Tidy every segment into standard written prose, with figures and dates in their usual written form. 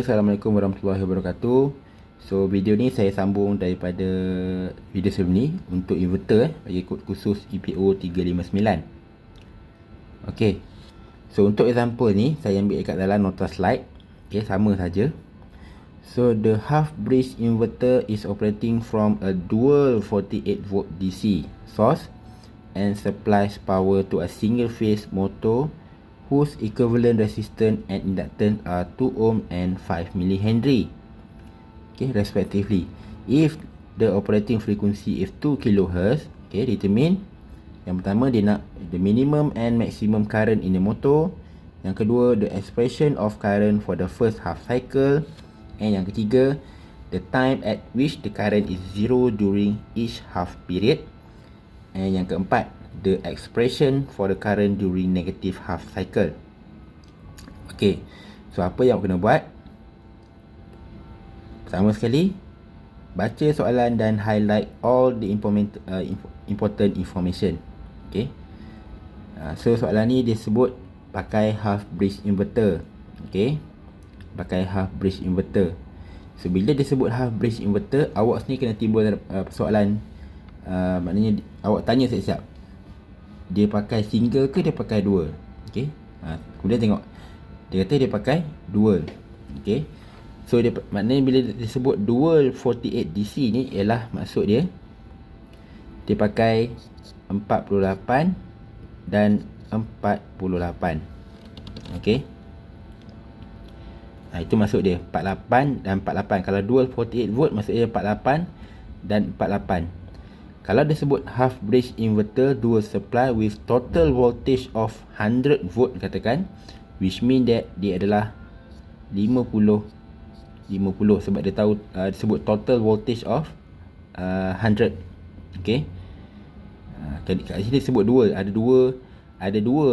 Assalamualaikum warahmatullahi wabarakatuh. So video ni saya sambung daripada video sebelum ni untuk inverter bagi kod khusus EPO 359. Okey. So untuk example ni saya ambil kat dalam nota slide. Okey, sama saja. So the half bridge inverter is operating from a dual 48 volt DC source and supplies power to a single phase motor whose equivalent resistance and inductance are 2 ohm and 5 millihenry, okay, respectively. If the operating frequency is 2 kHz, okay, determine. Yang pertama dia nak the minimum and maximum current in the motor. Yang kedua, the expression of current for the first half cycle. And yang ketiga, the time at which the current is zero during each half period. And yang keempat, the expression for the current during negative half cycle. Okay, so apa yang kena buat? Pertama sekali, baca soalan dan highlight all the important information. Okay, so soalan ni dia sebut pakai half bridge inverter. Okay, pakai half bridge inverter. So bila dia sebut half bridge inverter, awak sendiri kena timbul persoalan. Maknanya awak tanya siap-siap, dia pakai single ke dia pakai dual? Okay, kemudian tengok, dia kata dia pakai dual. Okay, so dia maknanya bila dia sebut dual 48 DC ni, ialah maksud dia pakai 48 dan 48. Okay, itu maksud dia 48 dan 48. Kalau dual 48 volt, maksud dia 48 dan 48. Kalau dia sebut half bridge inverter dual supply with total voltage of 100 volt katakan, which mean that dia adalah 50 sebab dia tahu dia sebut total voltage of 100. Okay, kat sini dia sebut dual, ada dua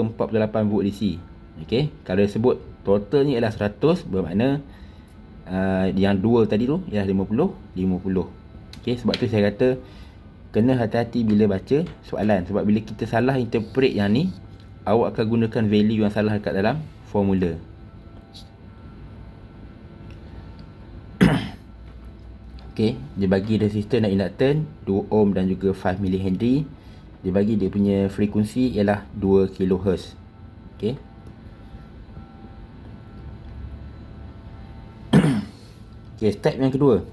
48 volt DC. Okay, kalau dia sebut total ni adalah 100, bermakna yang dual tadi tu ialah 50. Okay, sebab tu saya kata kena hati-hati bila baca soalan. Sebab bila kita salah interpret yang ni, awak akan gunakan value yang salah dekat dalam formula. Okay, dia bagi resistor dan inductance 2 ohm dan juga 5 millihenry. Dia bagi dia punya frekuensi ialah 2 kHz. Okay, okay, step yang kedua.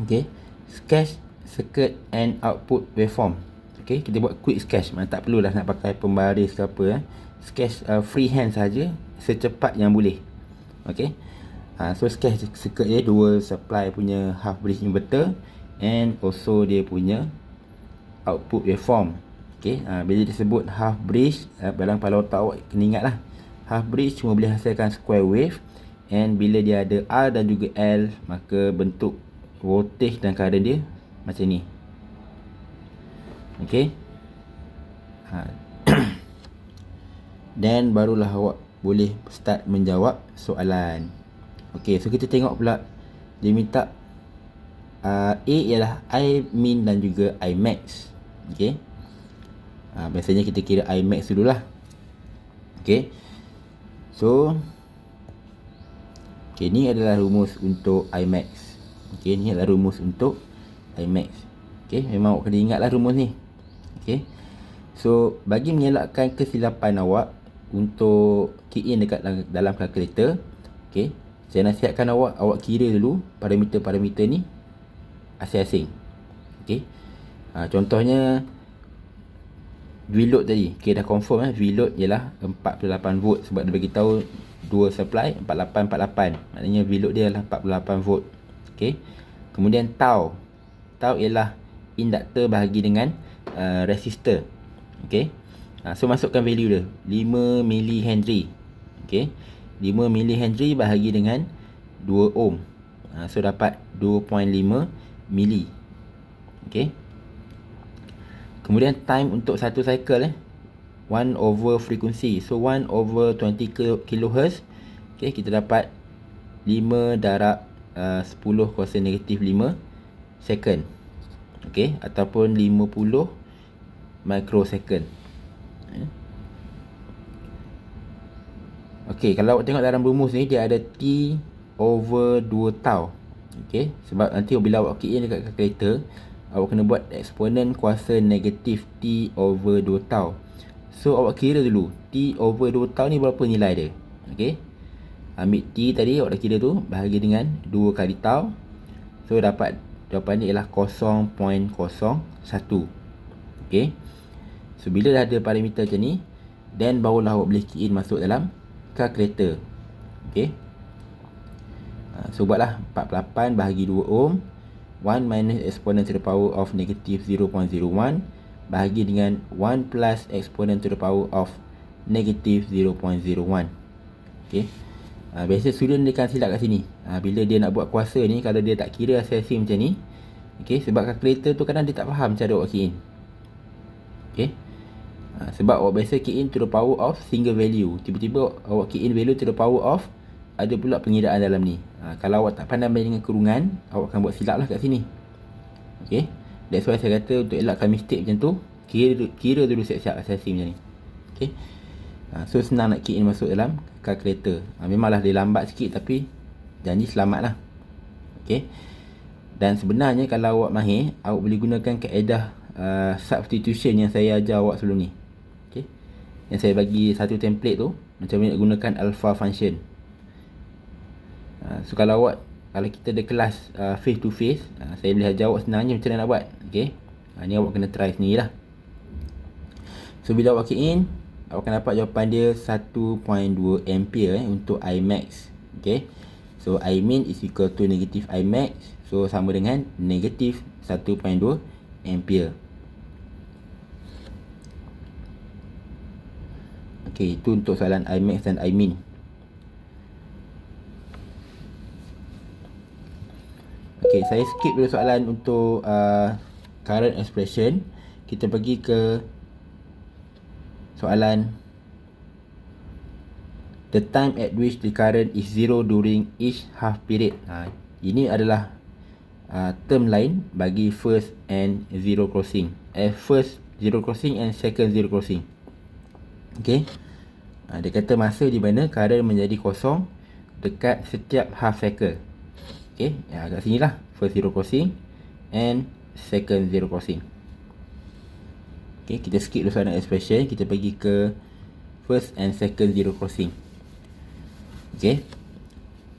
Okay, sketch circuit and output waveform. Okay, kita buat quick sketch, tak perlulah nak pakai pembaris ke apa. Sketch freehand saja, secepat yang boleh. Okay, so sketch circuit dia dual supply punya half bridge inverter and also dia punya output waveform. Okay, bila disebut half bridge, dalam kepala otak awak kena ingat lah, half bridge cuma boleh hasilkan square wave, and bila dia ada R dan juga L, maka bentuk voltage dan current dia macam ni. Okay, dan barulah awak boleh start menjawab soalan. Okay, so kita tengok pula, dia minta A ialah I min dan juga I max. Okay, biasanya kita kira I max dululah. Okay, so okay, ni adalah rumus untuk I max. Okay, ni adalah rumus untuk I max. Okay, memang awak kena ingatlah rumus ni. Okay, so bagi mengelakkan kesilapan awak untuk key in dekat dalam kalkulator, okay, saya nasihatkan awak kira dulu parameter-parameter ni asing-asing. Okay, contohnya VLoad tadi, okay, dah confirm VLoad ialah 48 volt sebab dia bagi tahu dual supply 48, maknanya VLoad dia adalah 48 volt. Okay, kemudian tau ialah inductor bahagi dengan resistor. Okay, so masukkan value dia 5 millihenry. Okay, 5 millihenry bahagi dengan 2 ohm, so dapat 2.5 milli. Okay, kemudian time untuk satu cycle 1 over frequency, so 1 over 20 kHz. Okay, kita dapat 5 darab 10 kuasa negatif 5 second. Okay, ataupun 50 microsecond. Okey, kalau awak tengok dalam rumus ni, dia ada T over 2 tau. Okey, sebab nanti bila awak key in dekat kalkulator, awak kena buat eksponen kuasa negatif T over 2 tau. So awak kira dulu T over 2 tau ni berapa nilai dia. Okey, ambil T tadi awak dah kira tu, bahagi dengan 2 kali tau. So dapat jawapan ni ialah 0.01. Okey, so bila dah ada parameter macam ni, then barulah awak boleh key in masuk dalam kalkulator. Okey, so buatlah 48 bahagi 2 ohm, 1 minus exponent to the power of negative 0.01 bahagi dengan 1 plus exponent to the power of negative 0.01. Okey, biasa student dia akan silap kat sini. Bila dia nak buat kuasa ni, kalau dia tak kira asasi macam ni, okey, sebab kalkulator tu kadang dia tak faham cara awak key in. Okey, sebab awak biasa key in to the power of single value, tiba-tiba awak key in value to the power of, ada pula pengiraan dalam ni. Kalau awak tak pandai main dengan kurungan, awak akan buat silap lah kat sini. Okey, that's why saya kata untuk elakkan mistake macam tu, kira dulu siap-siap asasi macam ni. Okey, so senang nak key in masuk dalam kalkulator. Memanglah dia lambat sikit, tapi janji selamat lah. Okey, dan sebenarnya kalau awak mahir, awak boleh gunakan kaedah substitution yang saya ajar awak sebelum ni. Okey, yang saya bagi satu template tu, macam mana nak gunakan alpha function. So kalau kita ada kelas face to face, saya boleh ajar awak senangnya macam mana nak buat. Okey, ni awak kena try sendiri lah. So bila awak key in, awak akan dapat jawapan dia 1.2 ampere untuk Imax. Okey, so Imin is equal to negative Imax, so sama dengan negatif 1.2 ampere. Okey, itu untuk soalan Imax dan Imin. Okey, saya skip dulu soalan untuk current expression. Kita pergi ke soalan the time at which the current is zero during each half period. Ini adalah term lain bagi first and zero crossing. First zero crossing and second zero crossing. Okey, dia kata masa di mana current menjadi kosong dekat setiap half cycle. Okey, kat sini lah first zero crossing and second zero crossing. Okey, kita skip dulu soalan expression, kita pergi ke first and second zero crossing. Okey,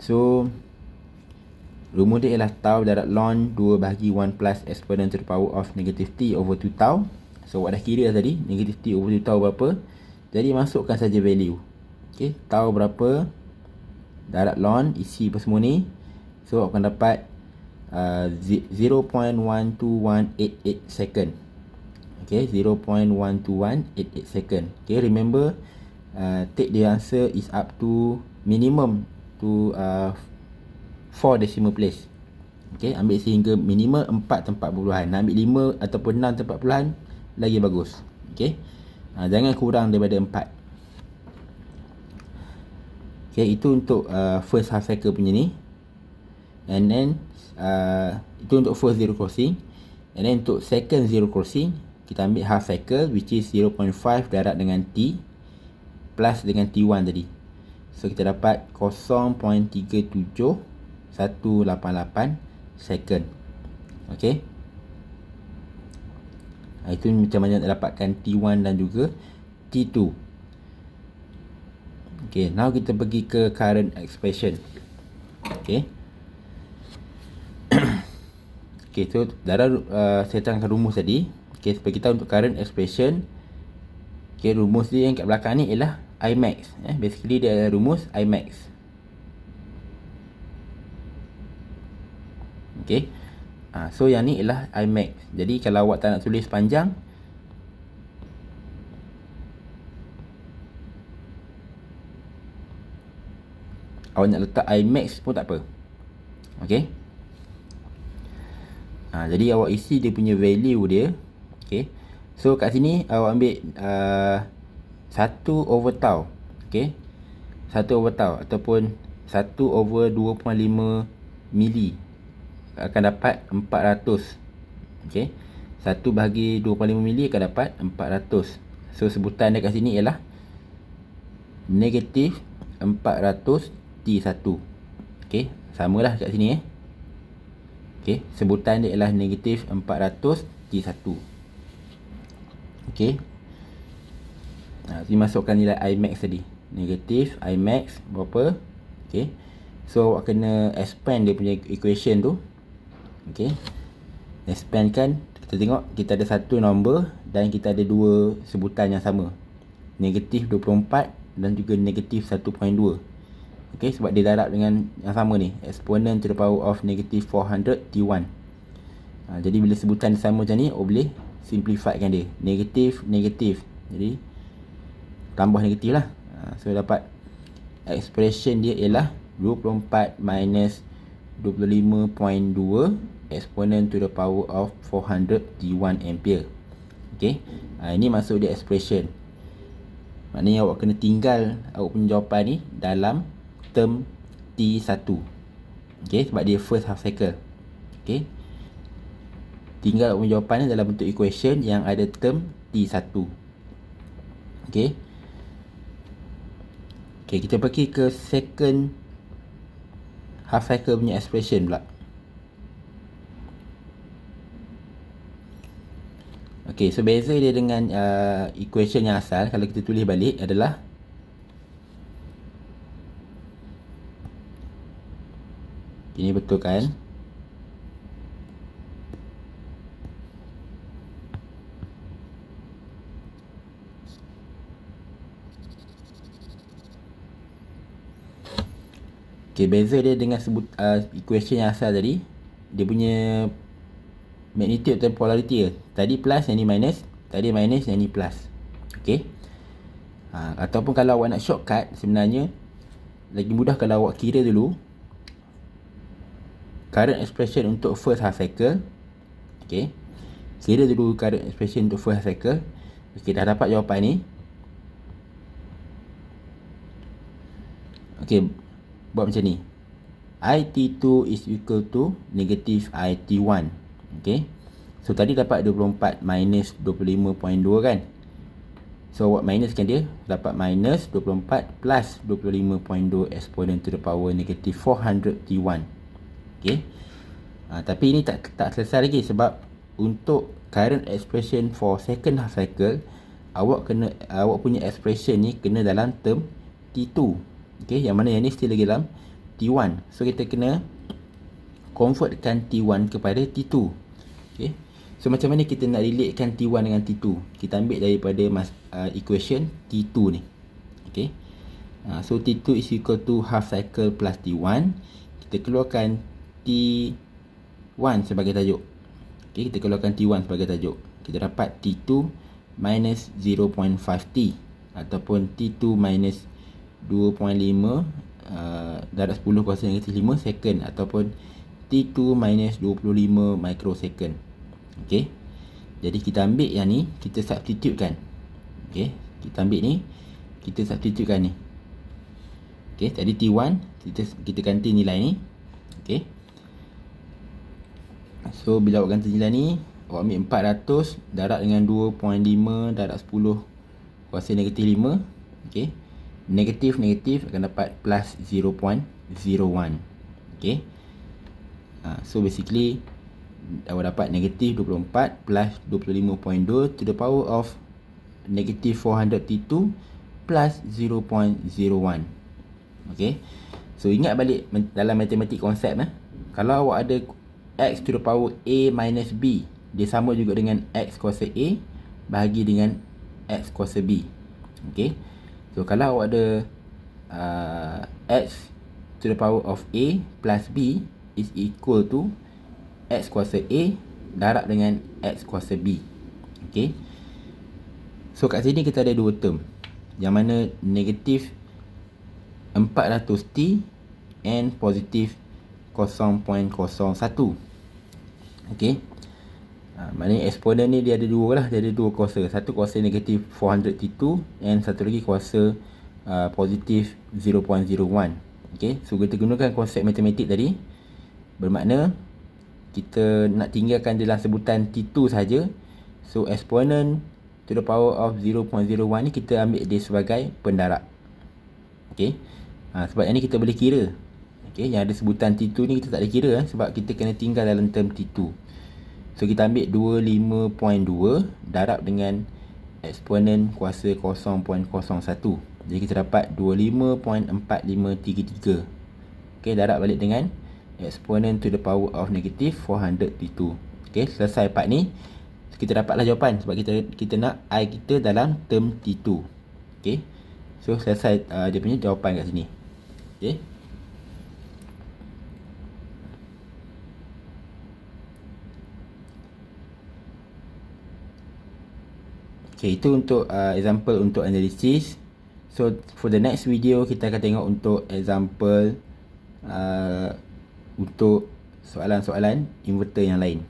so rumus dia ialah tau darat ln 2 bahagi 1 plus exponent to the power of negative t over 2 tau. So awak dah kira tadi negative t over 2 tau berapa, jadi masukkan saja value. Okey, tau berapa, darat ln, isi apa semua ni. So awak akan dapat 0.12188 second. Okay, 0.12188 second. Okay, remember take the answer is up to minimum to 4 decimal place. Okay, ambil sehingga minimum 4 tempat puluhan. Nak ambil 5 ataupun 6 tempat puluhan lagi bagus. Okay, jangan kurang daripada 4. Okay, itu untuk first half cycle punya ni. And then itu untuk first zero crossing. And then untuk second zero crossing, kita ambil half cycle, which is 0.5 darat dengan T plus dengan T1 tadi. So kita dapat 0.37188 second. Okay, itu macam mana nak dapatkan T1 dan juga T2. Okay, now kita pergi ke current expression. Okay, okay, so dalam saya terangkan rumus tadi. Okay, supaya kita untuk current expression, okay, rumus dia yang kat belakang ni ialah Imax. Basically dia adalah rumus Imax. Okay, so yang ni ialah Imax. Jadi kalau awak tak nak tulis panjang, awak nak letak Imax pun tak apa. Okay, jadi awak isi dia punya value dia. Okay, so kat sini awak ambil 1 over tau. Okay, 1 over tau ataupun 1 over 2.5 mili akan dapat 400. Okay, 1 bahagi 2.5 mili akan dapat 400. So sebutan dia kat sini ialah negatif 400 T1. Okey, samalah kat sini Okey, sebutan dia ialah negatif 400 T1. Okey. Ini masukkan nilai Imax tadi. Negatif Imax berapa? Okey. So awak kena expand dia punya equation tu. Okey. Expand kan, kita tengok kita ada satu nombor dan kita ada dua sebutan yang sama. Negatif 24 dan juga negatif 1.2. Okey, sebab dia darab dengan yang sama ni, exponent to the power of negative 400 T1. Jadi bila sebutan sama macam ni, boleh simplify kan dia. Negatif, negatif. Jadi tambah negatif lah. So dapat expression dia ialah 24 minus 25.2 exponent to the power of 400 T1 ampere. Okey. Ini masuk dia expression. Maknanya awak kena tinggal awak punya jawapan ni dalam term T1. Okey, sebab dia first half cycle. Okey. Tinggal awak punya jawapan ni dalam bentuk equation yang ada term T1. Okey. Okey, kita pergi ke second half cycle punya expression pula. Okey, so beza dia dengan equation yang asal, kalau kita tulis balik adalah ini betul kan? Okey, beza dia dengan equation yang asal tadi, dia punya magnitude atau polarity dia. Tadi plus, yang ni minus. Tadi minus, yang ni plus. Okey. Ataupun kalau awak nak shortcut, sebenarnya lagi mudah kalau awak kira dulu current expression untuk first half cycle. Okey. Kira dulu current expression untuk first half cycle. Okey, dah dapat jawapan ni. Okey, buat macam ni. IT2 is equal to negative IT1. Okey. So tadi dapat 24 minus 25.2 kan. So awak minuskan dia, dapat minus 24 plus 25.2 exponent to the power negative 400 T1. Okey. Tapi ini tak selesai lagi, sebab untuk current expression for second half cycle, awak punya expression ni kena dalam term T2. Okey, yang mana yang ni still lagi dalam T1. So kita kena convertkan T1 kepada T2. Okey. So macam mana kita nak relatekan T1 dengan T2? Kita ambil daripada equation T2 ni. Okey. So T2 is equal to half cycle plus T1. Kita keluarkan T1 sebagai tajuk. Okey, kita keluarkan T1 sebagai tajuk. Kita dapat T2 minus 0.5T ataupun T2 minus 2.5 darab 10 kuasa negatif 5 second ataupun T2 minus 25 microsecond. Okey. Jadi kita ambil yang ni, kita substitutekan. Okey, kita ambil ni, kita substitutekan ni. Okey, tadi T1 kita ganti nilai ni. Okey. So bila awak ganti nilai ni, awak ambil 400 darab dengan 2.5 darab 10 kuasa negatif 5. Okey. Negatif akan dapat plus 0.01. Okey. So basically awak dapat negatif 24 plus 25.2 to the power of negative 400 T2 plus 0.01. Okey. So ingat balik dalam matematik konsep kalau awak ada x to the power a minus b, dia sama juga dengan x kuasa a bahagi dengan x kuasa b. Okey. So kalau awak ada x to the power of a plus b is equal to x kuasa a darab dengan x kuasa b. Okey. So kat sini kita ada dua term, yang mana negatif 400t and positif 0.01. Okey. Maknanya eksponen ni dia ada dua lah, dia ada dua kuasa. Satu kuasa negatif 400t2 and satu lagi kuasa positif 0.01. Okey, so kita gunakan konsep matematik tadi, bermakna kita nak tinggalkan dalam sebutan T2 saja. So exponent to the power of 0.01 ni kita ambil dia sebagai pendarab. Okey. Sebab yang ni kita boleh kira. Okay, yang ada sebutan T2 ni kita tak boleh kira sebab kita kena tinggal dalam term T2. So kita ambil 25.2 darab dengan eksponen kuasa 0.01. Jadi kita dapat 25.4533. Okay, darab balik dengan eksponen to the power of negative 432. Okay, selesai part ni. Kita dapatlah jawapan sebab kita nak I kita dalam term T2. Okay, so selesai dia punya jawapan kat sini. Okay. Okay, itu untuk example untuk analisis. So for the next video kita akan tengok untuk example untuk soalan-soalan inverter yang lain.